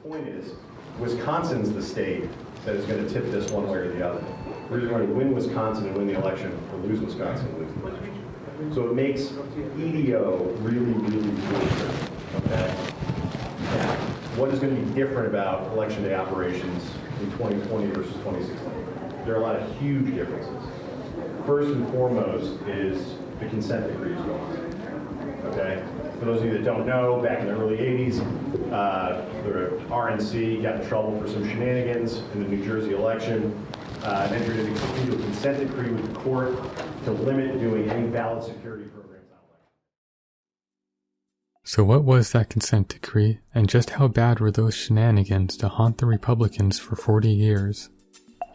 point is, Wisconsin's the state that is going to tip this one way or the other. We're either going to win Wisconsin and win the election, or lose Wisconsin and lose the election. So it makes EDO really, really, really good. Okay? Now, what is going to be different about election day operations in 2020 versus 2016? There are a lot of huge differences. First and foremost is the consent decree is gone. Okay? For those of you that don't know, back in the early 80s, the RNC got in trouble for some shenanigans in the New Jersey election, and entered into a consent decree with the court to limit doing any ballot security programs on elections. So what was that consent decree, and just how bad were those shenanigans to haunt the Republicans for 40 years?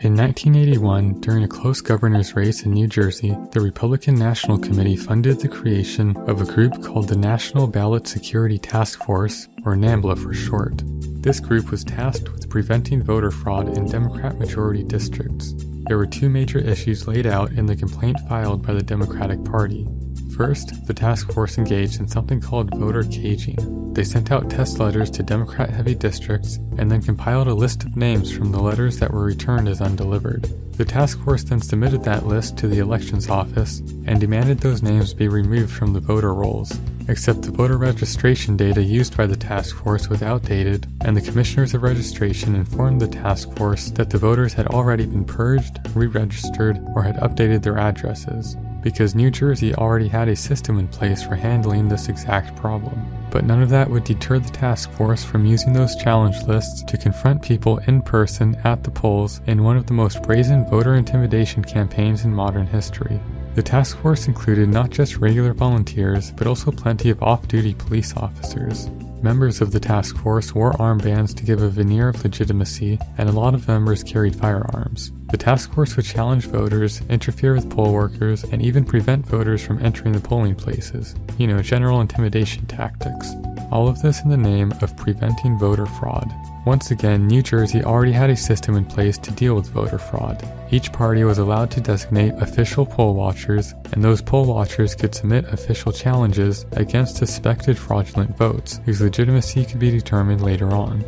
In 1981, during a close governor's race in New Jersey, the Republican National Committee funded the creation of a group called the National Ballot Security Task Force, or NAMBLA for short. This group was tasked with preventing voter fraud in Democrat-majority districts. There were two major issues laid out in the complaint filed by the Democratic Party. First, the task force engaged in something called voter caging. They sent out test letters to Democrat-heavy districts and then compiled a list of names from the letters that were returned as undelivered. The task force then submitted that list to the elections office and demanded those names be removed from the voter rolls. Except the voter registration data used by the task force was outdated, and the commissioners of registration informed the task force that the voters had already been purged, re-registered, or had updated their addresses, because New Jersey already had a system in place for handling this exact problem. But none of that would deter the task force from using those challenge lists to confront people in person at the polls in one of the most brazen voter intimidation campaigns in modern history. The task force included not just regular volunteers, but also plenty of off-duty police officers. Members of the task force wore armbands to give a veneer of legitimacy, and a lot of members carried firearms. The task force would challenge voters, interfere with poll workers, and even prevent voters from entering the polling places. General intimidation tactics. All of this in the name of preventing voter fraud. Once again, New Jersey already had a system in place to deal with voter fraud. Each party was allowed to designate official poll watchers, and those poll watchers could submit official challenges against suspected fraudulent votes, whose legitimacy could be determined later on.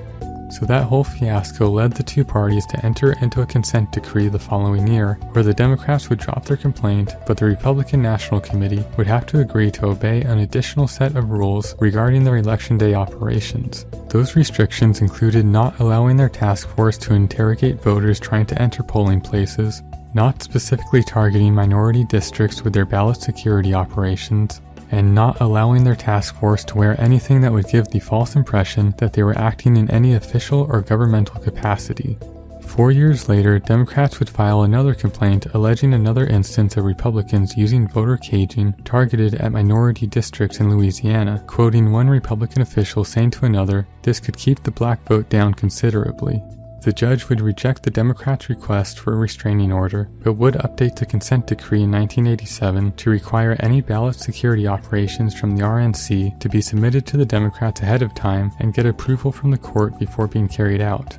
So that whole fiasco led the two parties to enter into a consent decree the following year, where the Democrats would drop their complaint, but the Republican National Committee would have to agree to obey an additional set of rules regarding their election day operations. Those restrictions included not allowing their task force to interrogate voters trying to enter polling places, not specifically targeting minority districts with their ballot security operations, and not allowing their task force to wear anything that would give the false impression that they were acting in any official or governmental capacity. 4 years later, Democrats would file another complaint alleging another instance of Republicans using voter caging targeted at minority districts in Louisiana, quoting one Republican official saying to another, "This could keep the black vote down considerably." The judge would reject the Democrats' request for a restraining order, but would update the consent decree in 1987 to require any ballot security operations from the RNC to be submitted to the Democrats ahead of time and get approval from the court before being carried out.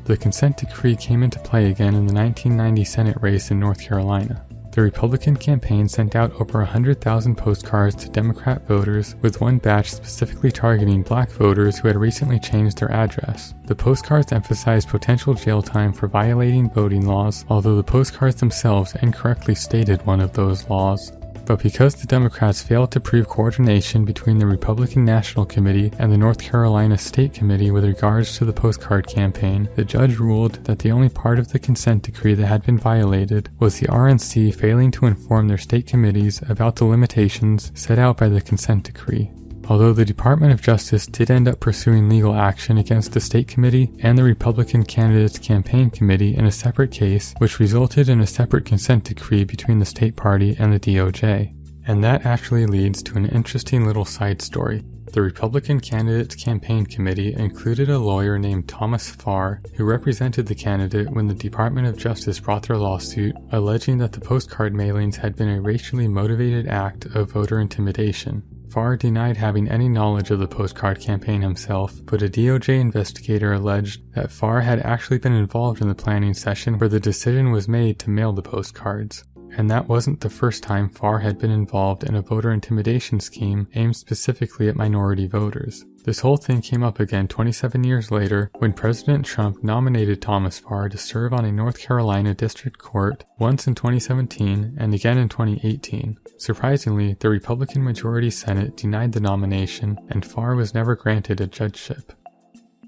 The consent decree came into play again in the 1990 Senate race in North Carolina. The Republican campaign sent out over 100,000 postcards to Democrat voters, with one batch specifically targeting black voters who had recently changed their address. The postcards emphasized potential jail time for violating voting laws, although the postcards themselves incorrectly stated one of those laws. But because the Democrats failed to prove coordination between the Republican National Committee and the North Carolina State Committee with regards to the postcard campaign, the judge ruled that the only part of the consent decree that had been violated was the RNC failing to inform their state committees about the limitations set out by the consent decree. Although the Department of Justice did end up pursuing legal action against the State Committee and the Republican Candidates Campaign Committee in a separate case, which resulted in a separate consent decree between the state party and the DOJ. And that actually leads to an interesting little side story. The Republican Candidates Campaign Committee included a lawyer named Thomas Farr, who represented the candidate when the Department of Justice brought their lawsuit, alleging that the postcard mailings had been a racially motivated act of voter intimidation. Farr denied having any knowledge of the postcard campaign himself, but a DOJ investigator alleged that Farr had actually been involved in the planning session where the decision was made to mail the postcards. And that wasn't the first time Farr had been involved in a voter intimidation scheme aimed specifically at minority voters. This whole thing came up again 27 years later when President Trump nominated Thomas Farr to serve on a North Carolina district court, once in 2017 and again in 2018. Surprisingly, the Republican majority Senate denied the nomination, and Farr was never granted a judgeship.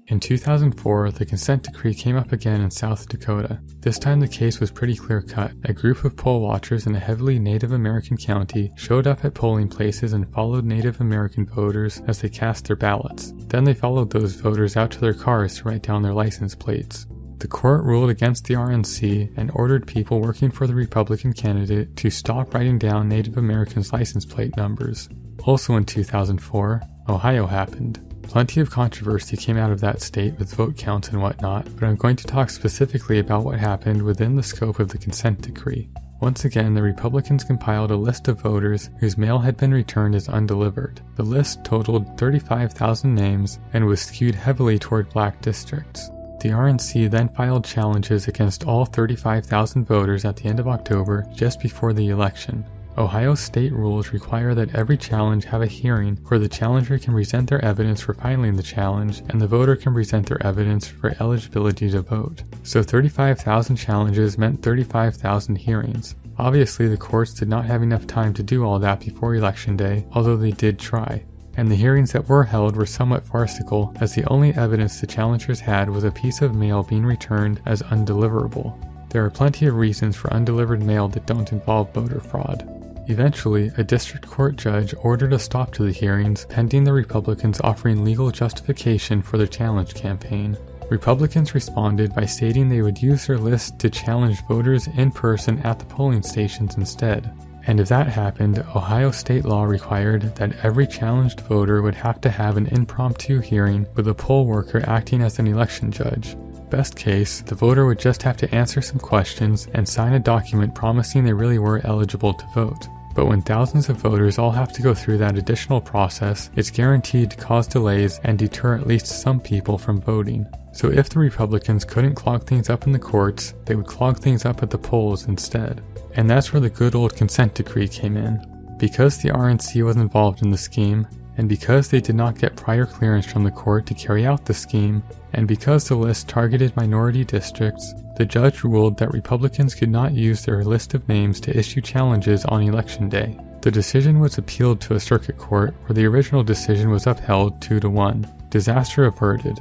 In 2004, the consent decree came up again in South Dakota. This time the case was pretty clear-cut. A group of poll watchers in a heavily Native American county showed up at polling places and followed Native American voters as they cast their ballots. Then they followed those voters out to their cars to write down their license plates. The court ruled against the RNC and ordered people working for the Republican candidate to stop writing down Native Americans' license plate numbers. Also in 2004, Ohio happened. Plenty of controversy came out of that state with vote counts and whatnot, but I'm going to talk specifically about what happened within the scope of the consent decree. Once again, the Republicans compiled a list of voters whose mail had been returned as undelivered. The list totaled 35,000 names and was skewed heavily toward black districts. The RNC then filed challenges against all 35,000 voters at the end of October, just before the election. Ohio state rules require that every challenge have a hearing where the challenger can present their evidence for filing the challenge and the voter can present their evidence for eligibility to vote. So 35,000 challenges meant 35,000 hearings. Obviously, the courts did not have enough time to do all that before Election Day, although they did try. And the hearings that were held were somewhat farcical, as the only evidence the challengers had was a piece of mail being returned as undeliverable. There are plenty of reasons for undelivered mail that don't involve voter fraud. Eventually, a district court judge ordered a stop to the hearings, pending the Republicans offering legal justification for their challenge campaign. Republicans responded by stating they would use their list to challenge voters in person at the polling stations instead. And if that happened, Ohio state law required that every challenged voter would have to have an impromptu hearing with a poll worker acting as an election judge. Best case, the voter would just have to answer some questions and sign a document promising they really were eligible to vote. But when thousands of voters all have to go through that additional process, it's guaranteed to cause delays and deter at least some people from voting. So if the Republicans couldn't clog things up in the courts, they would clog things up at the polls instead. And that's where the good old consent decree came in. Because the RNC was involved in the scheme, and because they did not get prior clearance from the court to carry out the scheme, and because the list targeted minority districts, the judge ruled that Republicans could not use their list of names to issue challenges on Election Day. The decision was appealed to a circuit court where the original decision was upheld 2-1. Disaster averted.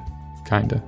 Kinda.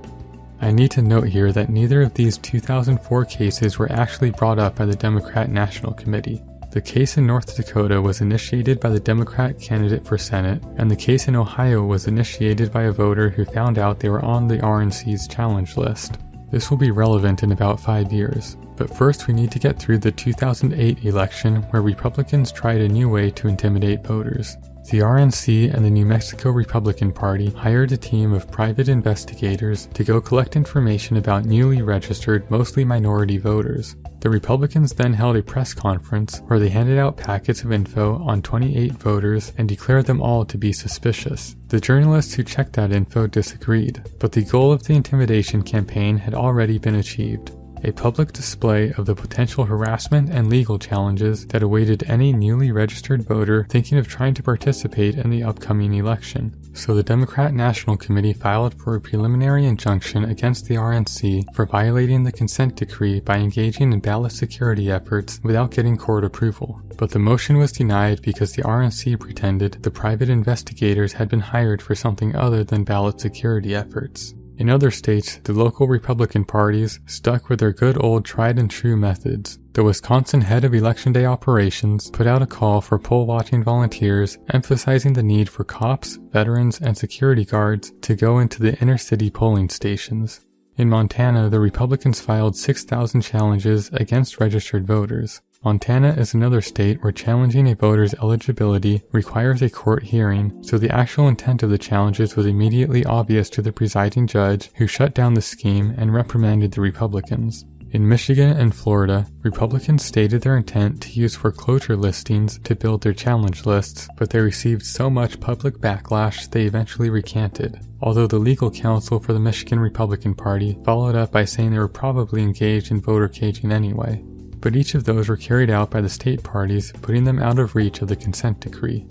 I need to note here that neither of these 2004 cases were actually brought up by the Democrat National Committee. The case in North Dakota was initiated by the Democrat candidate for Senate, and the case in Ohio was initiated by a voter who found out they were on the RNC's challenge list. This will be relevant in about 5 years, but first we need to get through the 2008 election where Republicans tried a new way to intimidate voters. The RNC and the New Mexico Republican Party hired a team of private investigators to go collect information about newly registered, mostly minority voters. The Republicans then held a press conference where they handed out packets of info on 28 voters and declared them all to be suspicious. The journalists who checked that info disagreed, but the goal of the intimidation campaign had already been achieved. A public display of the potential harassment and legal challenges that awaited any newly registered voter thinking of trying to participate in the upcoming election. So the Democrat National Committee filed for a preliminary injunction against the RNC for violating the consent decree by engaging in ballot security efforts without getting court approval. But the motion was denied because the RNC pretended the private investigators had been hired for something other than ballot security efforts. In other states, the local Republican parties stuck with their good old tried and true methods. The Wisconsin head of Election Day operations put out a call for poll watching volunteers, emphasizing the need for cops, veterans, and security guards to go into the inner city polling stations. In Montana, the Republicans filed 6,000 challenges against registered voters. Montana is another state where challenging a voter's eligibility requires a court hearing, so the actual intent of the challenges was immediately obvious to the presiding judge, who shut down the scheme and reprimanded the Republicans. In Michigan and Florida, Republicans stated their intent to use foreclosure listings to build their challenge lists, but they received so much public backlash they eventually recanted. Although the legal counsel for the Michigan Republican Party followed up by saying they were probably engaged in voter caging anyway. But each of those were carried out by the state parties, putting them out of reach of the consent decree.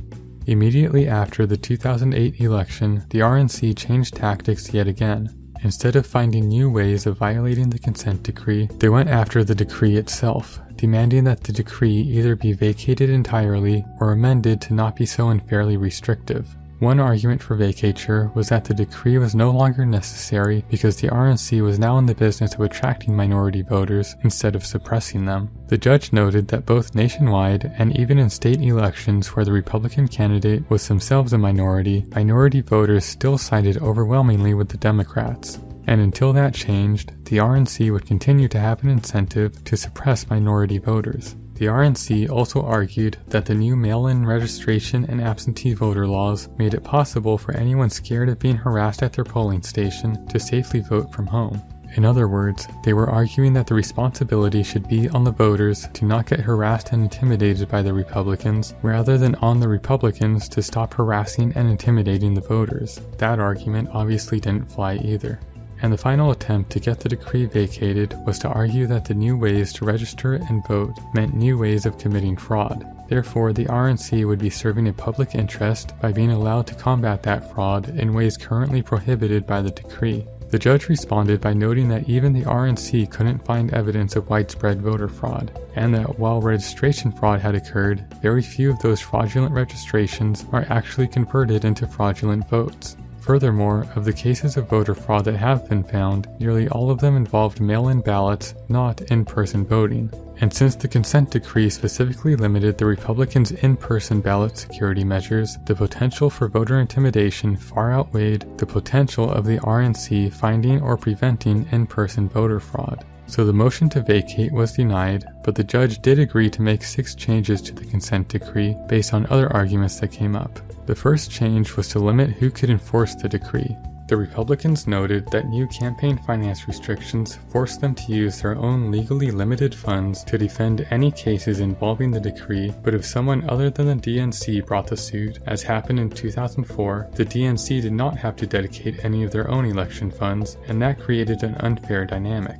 Immediately after the 2008 election, the RNC changed tactics yet again. Instead of finding new ways of violating the consent decree, they went after the decree itself, demanding that the decree either be vacated entirely or amended to not be so unfairly restrictive. One argument for vacatur was that the decree was no longer necessary because the RNC was now in the business of attracting minority voters instead of suppressing them. The judge noted that both nationwide and even in state elections where the Republican candidate was themselves a minority voters still sided overwhelmingly with the Democrats. And until that changed, the RNC would continue to have an incentive to suppress minority voters. The RNC also argued that the new mail-in registration and absentee voter laws made it possible for anyone scared of being harassed at their polling station to safely vote from home. In other words, they were arguing that the responsibility should be on the voters to not get harassed and intimidated by the Republicans, rather than on the Republicans to stop harassing and intimidating the voters. That argument obviously didn't fly either. And the final attempt to get the decree vacated was to argue that the new ways to register and vote meant new ways of committing fraud. Therefore, the RNC would be serving a public interest by being allowed to combat that fraud in ways currently prohibited by the decree. The judge responded by noting that even the RNC couldn't find evidence of widespread voter fraud, and that while registration fraud had occurred, very few of those fraudulent registrations are actually converted into fraudulent votes. Furthermore, of the cases of voter fraud that have been found, nearly all of them involved mail-in ballots, not in-person voting. And since the consent decree specifically limited the Republicans' in-person ballot security measures, the potential for voter intimidation far outweighed the potential of the RNC finding or preventing in-person voter fraud. So the motion to vacate was denied, but the judge did agree to make 6 changes to the consent decree based on other arguments that came up. The first change was to limit who could enforce the decree. The Republicans noted that new campaign finance restrictions forced them to use their own legally limited funds to defend any cases involving the decree, but if someone other than the DNC brought the suit, as happened in 2004, the DNC did not have to dedicate any of their own election funds, and that created an unfair dynamic.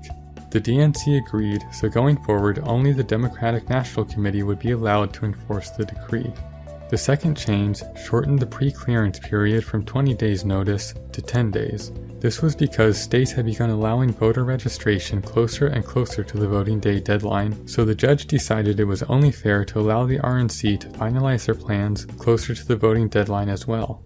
The DNC agreed, so going forward, only the Democratic National Committee would be allowed to enforce the decree. The second change shortened the pre-clearance period from 20 days notice to 10 days. This was because states had begun allowing voter registration closer and closer to the voting day deadline, so the judge decided it was only fair to allow the RNC to finalize their plans closer to the voting deadline as well.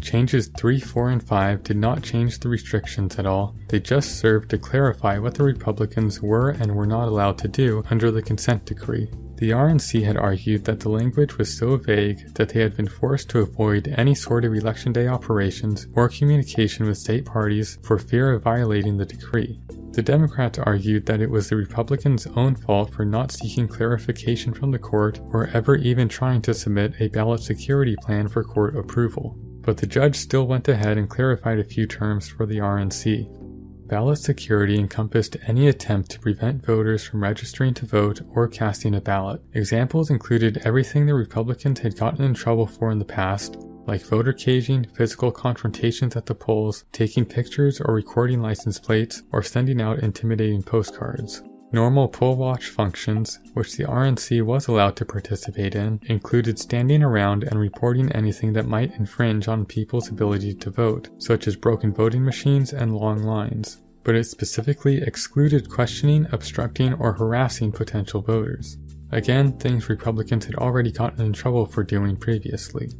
Changes 3, 4, and 5 did not change the restrictions at all, they just served to clarify what the Republicans were and were not allowed to do under the consent decree. The RNC had argued that the language was so vague that they had been forced to avoid any sort of election day operations or communication with state parties for fear of violating the decree. The Democrats argued that it was the Republicans' own fault for not seeking clarification from the court or ever even trying to submit a ballot security plan for court approval. But the judge still went ahead and clarified a few terms for the RNC. Ballot security encompassed any attempt to prevent voters from registering to vote or casting a ballot. Examples included everything the Republicans had gotten in trouble for in the past, like voter caging, physical confrontations at the polls, taking pictures or recording license plates, or sending out intimidating postcards. Normal poll watch functions, which the RNC was allowed to participate in, included standing around and reporting anything that might infringe on people's ability to vote, such as broken voting machines and long lines. But it specifically excluded questioning, obstructing, or harassing potential voters. Again, things Republicans had already gotten in trouble for doing previously.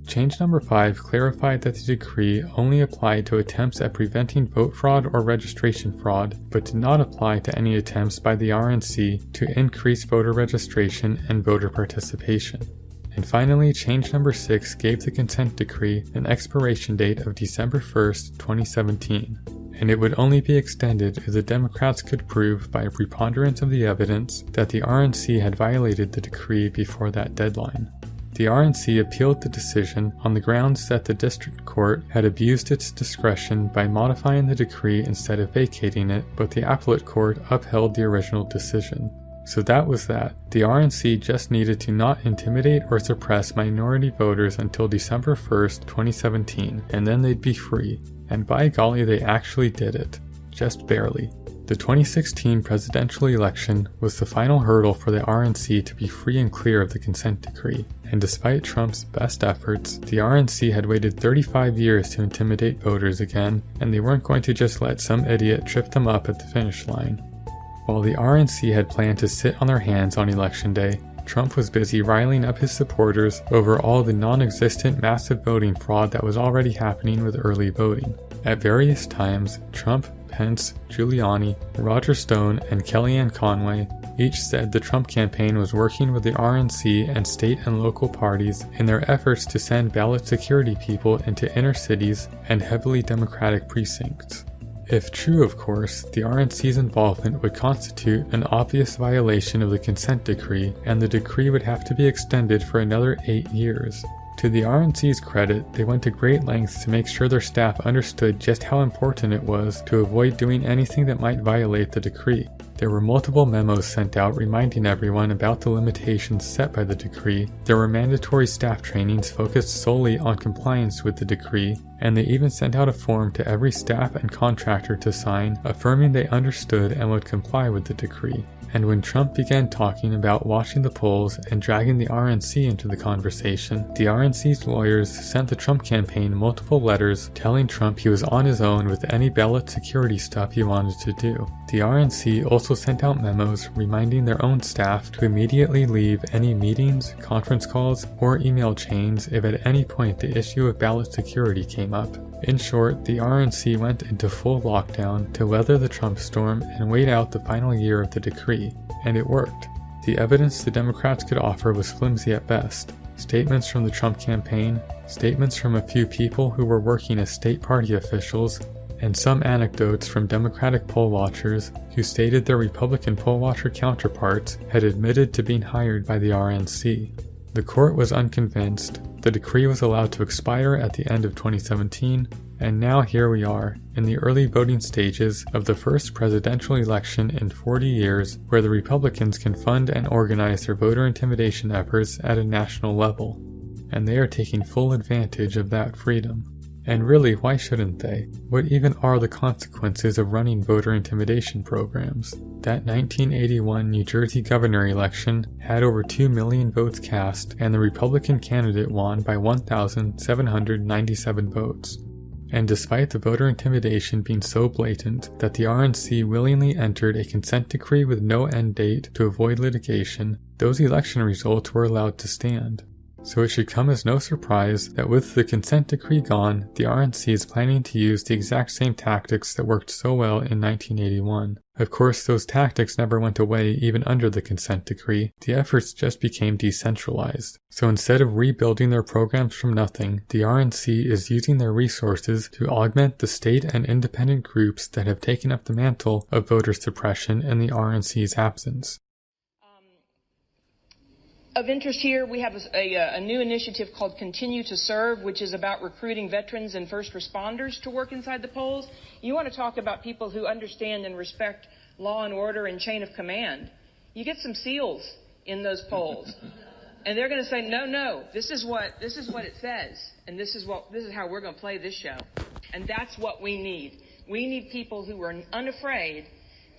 Change number 5 clarified that the decree only applied to attempts at preventing vote fraud or registration fraud, but did not apply to any attempts by the RNC to increase voter registration and voter participation. And finally, change number 6 gave the consent decree an expiration date of December 1st, 2017, and it would only be extended if the Democrats could prove by a preponderance of the evidence that the RNC had violated the decree before that deadline. The RNC appealed the decision on the grounds that the district court had abused its discretion by modifying the decree instead of vacating it, but the appellate court upheld the original decision. So that was that. The RNC just needed to not intimidate or suppress minority voters until December 1st, 2017, and then they'd be free. And by golly, they actually did it. Just barely. The 2016 presidential election was the final hurdle for the RNC to be free and clear of the consent decree, and despite Trump's best efforts, the RNC had waited 35 years to intimidate voters again, and they weren't going to just let some idiot trip them up at the finish line. While the RNC had planned to sit on their hands on Election Day, Trump was busy riling up his supporters over all the non-existent massive voting fraud that was already happening with early voting. At various times, Trump, Pence, Giuliani, Roger Stone, and Kellyanne Conway each said the Trump campaign was working with the RNC and state and local parties in their efforts to send ballot security people into inner cities and heavily Democratic precincts. If true, of course, the RNC's involvement would constitute an obvious violation of the consent decree, and the decree would have to be extended for another 8 years. To the RNC's credit, they went to great lengths to make sure their staff understood just how important it was to avoid doing anything that might violate the decree. There were multiple memos sent out reminding everyone about the limitations set by the decree. There were mandatory staff trainings focused solely on compliance with the decree, and they even sent out a form to every staff and contractor to sign, affirming they understood and would comply with the decree. And when Trump began talking about watching the polls and dragging the RNC into the conversation, the RNC's lawyers sent the Trump campaign multiple letters telling Trump he was on his own with any ballot security stuff he wanted to do. The RNC also sent out memos reminding their own staff to immediately leave any meetings, conference calls, or email chains if at any point the issue of ballot security came up. In short, the RNC went into full lockdown to weather the Trump storm and wait out the final year of the decree, and it worked. The evidence the Democrats could offer was flimsy at best. Statements from the Trump campaign, statements from a few people who were working as state party officials, and some anecdotes from Democratic poll watchers who stated their Republican poll watcher counterparts had admitted to being hired by the RNC. The court was unconvinced. The decree was allowed to expire at the end of 2017, and now here we are, in the early voting stages of the first presidential election in 40 years where the Republicans can fund and organize their voter intimidation efforts at a national level. And they are taking full advantage of that freedom. And really, why shouldn't they? What even are the consequences of running voter intimidation programs? That 1981 New Jersey governor election had over 2 million votes cast, and the Republican candidate won by 1,797 votes. And despite the voter intimidation being so blatant that the RNC willingly entered a consent decree with no end date to avoid litigation, those election results were allowed to stand. So it should come as no surprise that with the consent decree gone, the RNC is planning to use the exact same tactics that worked so well in 1981. Of course, those tactics never went away even under the consent decree. The efforts just became decentralized. So instead of rebuilding their programs from nothing, the RNC is using their resources to augment the state and independent groups that have taken up the mantle of voter suppression in the RNC's absence. Of interest here, we have a new initiative called Continue to Serve, which is about recruiting veterans and first responders to work inside the polls. You want to talk about people who understand and respect law and order and chain of command. You get some SEALs in those polls, and they're going to say, no, this is what it says, and this is how we're going to play this show. And that's what we need. We need people who are unafraid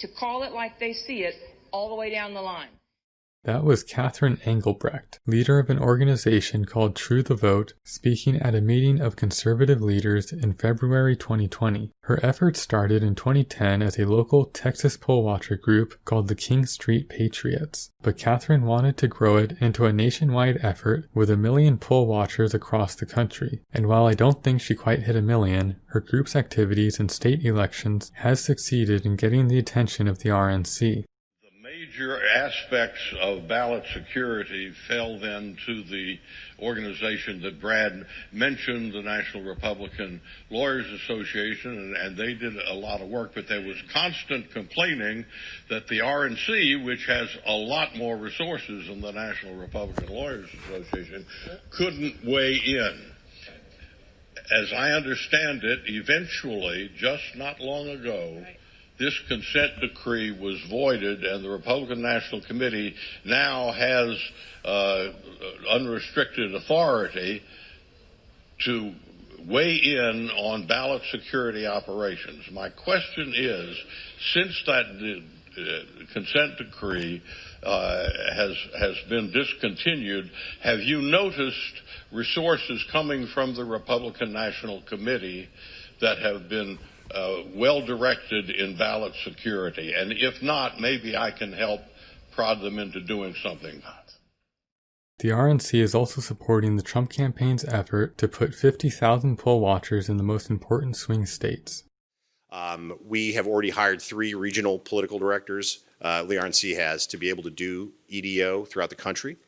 to call it like they see it all the way down the line. That was Catherine Engelbrecht, leader of an organization called True the Vote, speaking at a meeting of conservative leaders in February 2020. Her efforts started in 2010 as a local Texas poll watcher group called the King Street Patriots, but Catherine wanted to grow it into a nationwide effort with 1 million poll watchers across the country. And while I don't think she quite hit 1 million, her group's activities in state elections has succeeded in getting the attention of the RNC. Major aspects of ballot security fell then to the organization that Brad mentioned, the National Republican Lawyers Association, and they did a lot of work, but there was constant complaining that the RNC, which has a lot more resources than the National Republican Lawyers Association, couldn't weigh in. As I understand it, eventually, just not long ago, this consent decree was voided, and the Republican National Committee now has unrestricted authority to weigh in on ballot security operations. My question is, since that consent decree has been discontinued, have you noticed resources coming from the Republican National Committee that have been well directed in ballot security? And if not, maybe I can help prod them into doing something. The RNC is also supporting the Trump campaign's effort to put 50,000 poll watchers in the most important swing states. We have already hired 3 regional political directors, the RNC has, to be able to do EDO throughout the country.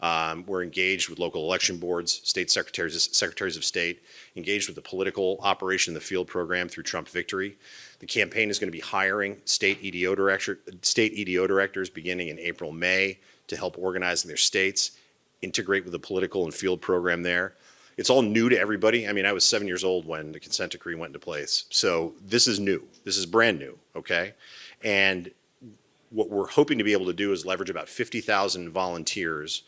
We're engaged with local election boards, state secretaries of state, engaged with the political operation in the field program through Trump Victory. The campaign is going to be hiring state EDO directors beginning in April, May to help organize in their states, integrate with the political and field program there. It's all new to everybody. I mean, I was 7 years old when the consent decree went into place. So this is new. This is brand new, okay? And what we're hoping to be able to do is leverage about 50,000 volunteers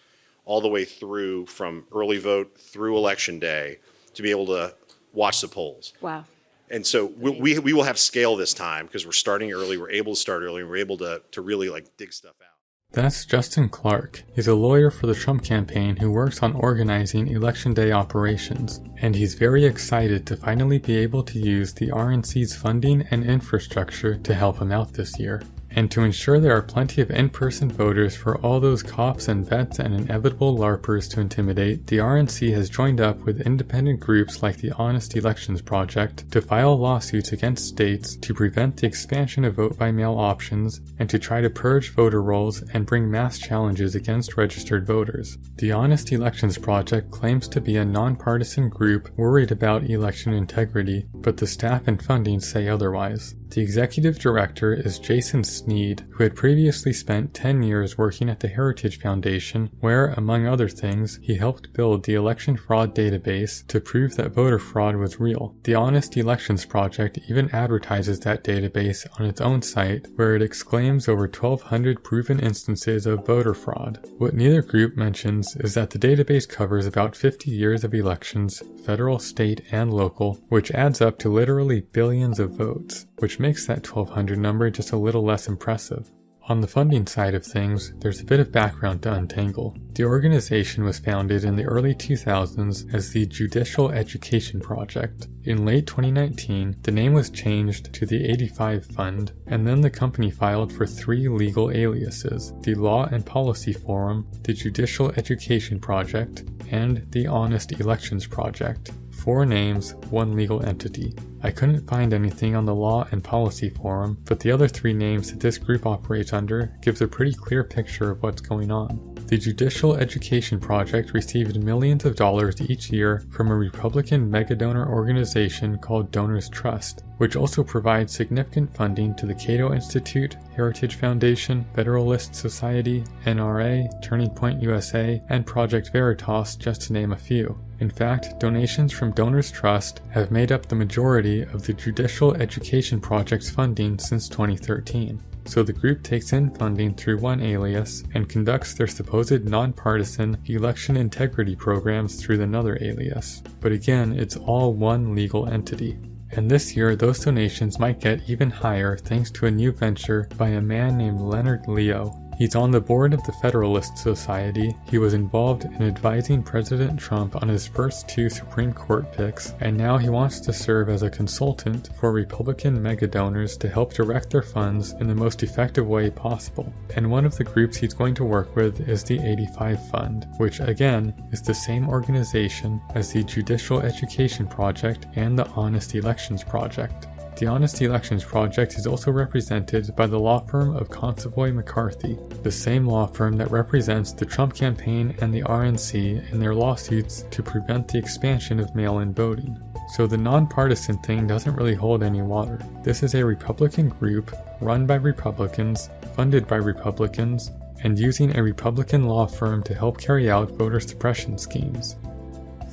all the way through from early vote through election day to be able to watch the polls. Wow. And so we will have scale this time because we're starting early, we're able to start early, and we're able to really like dig stuff out. That's Justin Clark. He's a lawyer for the Trump campaign who works on organizing Election Day operations, and he's very excited to finally be able to use the RNC's funding and infrastructure to help him out this year. And to ensure there are plenty of in-person voters for all those cops and vets and inevitable LARPers to intimidate, the RNC has joined up with independent groups like the Honest Elections Project to file lawsuits against states to prevent the expansion of vote-by-mail options and to try to purge voter rolls and bring mass challenges against registered voters. The Honest Elections Project claims to be a nonpartisan group worried about election integrity, but the staff and funding say otherwise. The executive director is Jason Sneed, who had previously spent 10 years working at the Heritage Foundation, where, among other things, he helped build the election fraud database to prove that voter fraud was real. The Honest Elections Project even advertises that database on its own site, where it exclaims over 1,200 proven instances of voter fraud. What neither group mentions is that the database covers about 50 years of elections, federal, state, and local, which adds up to literally billions of votes, which makes that 1,200 number just a little less impressive. On the funding side of things, there's a bit of background to untangle. The organization was founded in the early 2000s as the Judicial Education Project. In late 2019, the name was changed to the 85 Fund, and then the company filed for 3 legal aliases: the Law and Policy Forum, the Judicial Education Project, and the Honest Elections Project. 4 names, 1 legal entity. I couldn't find anything on the Law and Policy Forum, but the other 3 names that this group operates under gives a pretty clear picture of what's going on. The Judicial Education Project received millions of dollars each year from a Republican megadonor organization called Donors Trust, which also provides significant funding to the Cato Institute, Heritage Foundation, Federalist Society, NRA, Turning Point USA, and Project Veritas, just to name a few. In fact, donations from Donors Trust have made up the majority of the Judicial Education Project's funding since 2013. So the group takes in funding through one alias and conducts their supposed nonpartisan election integrity programs through another alias. But again, it's all one legal entity. And this year, those donations might get even higher thanks to a new venture by a man named Leonard Leo. He's on the board of the Federalist Society. He was involved in advising President Trump on his first 2 Supreme Court picks, and now he wants to serve as a consultant for Republican megadonors to help direct their funds in the most effective way possible. And one of the groups he's going to work with is the 85 Fund, which again is the same organization as the Judicial Education Project and the Honest Elections Project. The Honest Elections Project is also represented by the law firm of Consovoy McCarthy, the same law firm that represents the Trump campaign and the RNC in their lawsuits to prevent the expansion of mail-in voting. So the nonpartisan thing doesn't really hold any water. This is a Republican group run by Republicans, funded by Republicans, and using a Republican law firm to help carry out voter suppression schemes.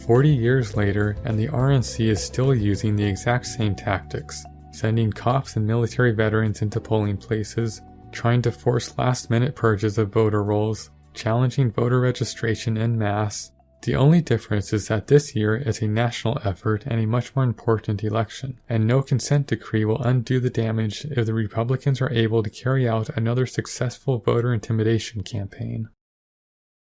40 years later, and the RNC is still using the exact same tactics, sending cops and military veterans into polling places, trying to force last-minute purges of voter rolls, challenging voter registration en masse, The only difference is that this year is a national effort and a much more important election, and no consent decree will undo the damage if the Republicans are able to carry out another successful voter intimidation campaign.